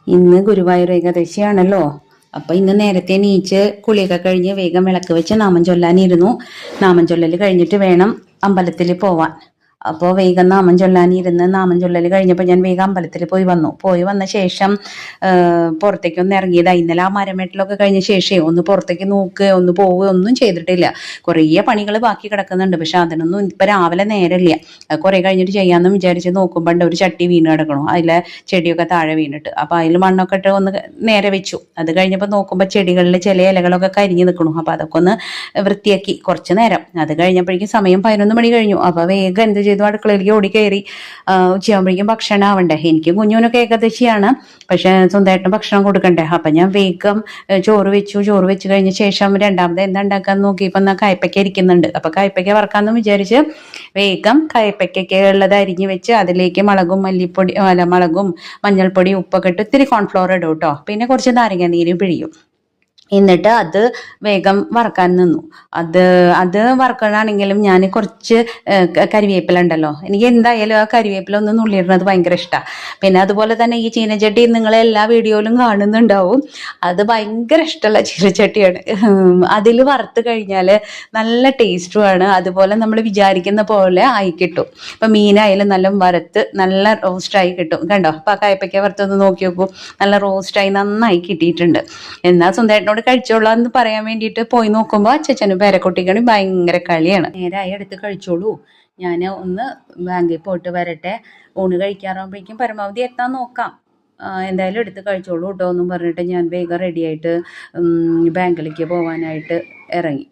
ഇന്ന് ഗുരുവായൂർ ഏകാദശിയാണല്ലോ. അപ്പം ഇന്ന് നേരത്തെ നീച്ച് കുളിയൊക്കെ കഴിഞ്ഞ് വേഗം വിളക്ക് വെച്ച് നാമം ചൊല്ലാനിരുന്നു. നാമം ചൊല്ലൽ കഴിഞ്ഞിട്ട് വേണം അമ്പലത്തിൽ പോവാൻ. അപ്പോൾ വേഗം നാമം ചൊല്ലാനിരുന്ന് നാമം ചൊല്ലൽ കഴിഞ്ഞപ്പോൾ ഞാൻ വേഗം അമ്പലത്തിൽ പോയി വന്ന ശേഷം പുറത്തേക്കൊന്ന് ഇറങ്ങിയതാ. ഇന്നലെ ആ മരമെട്ടിലൊക്കെ കഴിഞ്ഞ ശേഷമേ ഒന്ന് പുറത്തേക്ക് നോക്കുക ഒന്ന് പോവുക ഒന്നും ചെയ്തിട്ടില്ല. കുറേ പണികൾ ബാക്കി കിടക്കുന്നുണ്ട്. പക്ഷെ അതിനൊന്നും ഇപ്പം രാവിലെ നേരമില്ല. കുറേ കഴിഞ്ഞിട്ട് ചെയ്യാമെന്ന് വിചാരിച്ച് നോക്കുമ്പോൾ ഒരു ചട്ടി വീണ് കിടക്കണു. അതിലെ ചെടിയൊക്കെ താഴെ വീണിട്ട്. അപ്പോൾ അതിൽ മണ്ണൊക്കെ ഇട്ട് ഒന്ന് നേരെ വെച്ചു. അത് കഴിഞ്ഞപ്പോൾ നോക്കുമ്പോൾ ചെടികളിൽ ചില ഇലകളൊക്കെ കരിഞ്ഞ് നിൽക്കണു. അപ്പോൾ അതൊക്കെ ഒന്ന് വൃത്തിയാക്കി കുറച്ച് നേരം. അത് കഴിഞ്ഞപ്പോഴേക്കും സമയം 11 മണി കഴിഞ്ഞു. അപ്പോൾ വേഗം എന്ത് ചെയ്തു, അടുക്കളയിലേക്ക് ഓടി കയറി. ഉച്ചയാകുമ്പോഴേക്കും ഭക്ഷണം ആവണ്ടേ. എനിക്കും കുഞ്ഞുനൊക്കെ ഏകദേശിയാണ്, പക്ഷെ സ്വന്തമായിട്ട് ഭക്ഷണം കൊടുക്കണ്ടേ. അപ്പം ഞാൻ വേഗം ചോറ് വെച്ച് കഴിഞ്ഞ ശേഷം രണ്ടാമത് എന്താ ഉണ്ടാക്കാന്ന് നോക്കിയപ്പോൾ എന്നാൽ കയ്പ്പയ്ക്ക ഇരിക്കുന്നുണ്ട്. അപ്പം കയ്പ്പയ്ക്ക വറക്കാമെന്ന് വിചാരിച്ച് വേഗം കയ്പ്പയ്ക്കൊക്കെ ഉള്ളത് അരിഞ്ഞ് വെച്ച് അതിലേക്ക് മുളകും മഞ്ഞൾപ്പൊടി ഉപ്പൊക്കെ ഇട്ട് ഇത്തിരി കോൺഫ്ലോർ ഇടും കേട്ടോ. പിന്നെ കുറച്ച് നാരങ്ങ നീരും പിഴിയും. എന്നിട്ട് അത് വേഗം വറക്കാൻ നിന്നു. അത് വറക്കണമെങ്കിലും ഞാൻ കുറച്ച് കരിവേപ്പില ഉണ്ടല്ലോ, എനിക്ക് എന്തായാലും ആ കരിവേപ്പില ഒന്ന് നുള്ളിയിടുന്നത് ഭയങ്കര ഇഷ്ടമാണ്. പിന്നെ അതുപോലെ തന്നെ ഈ ചീനച്ചട്ടി നിങ്ങൾ എല്ലാ വീഡിയോയിലും കാണുന്നുണ്ടാവും. അത് ഭയങ്കര ഇഷ്ടമുള്ള ചീനച്ചട്ടിയാണ്. അതിൽ വറുത്ത് കഴിഞ്ഞാൽ നല്ല ടേസ്റ്റുമാണ്. അതുപോലെ നമ്മൾ വിചാരിക്കുന്ന പോലെ ആയി കിട്ടും. ഇപ്പം മീനായാലും നല്ല വറുത്ത് നല്ല റോസ്റ്റായി കിട്ടും. കണ്ടോ, അപ്പം ആ കയ്പ്പയ്ക്ക വറുത്തൊന്ന് നോക്കി നോക്കൂ, നല്ല റോസ്റ്റായി നന്നായി കിട്ടിയിട്ടുണ്ട്. എന്നാൽ സ്വന്തമായിട്ടിനോട് കഴിച്ചോളാം എന്ന് പറയാൻ വേണ്ടിയിട്ട് പോയി നോക്കുമ്പോൾ അച്ഛനും പേരക്കുട്ടികളും ഭയങ്കര കളിയാണ്. നേരായി എടുത്ത് കഴിച്ചോളൂ, ഞാൻ ഒന്ന് ബാങ്കിൽ പോയിട്ട് വരട്ടെ, ഊണ് കഴിക്കാറാകുമ്പോഴേക്കും പരമാവധി എത്താൻ നോക്കാം, എന്തായാലും എടുത്ത് കഴിച്ചോളൂ കേട്ടോ എന്നും പറഞ്ഞിട്ട് ഞാൻ വേഗം റെഡിയായിട്ട് ബാങ്കിലേക്ക് പോകാനായിട്ട് ഇറങ്ങി.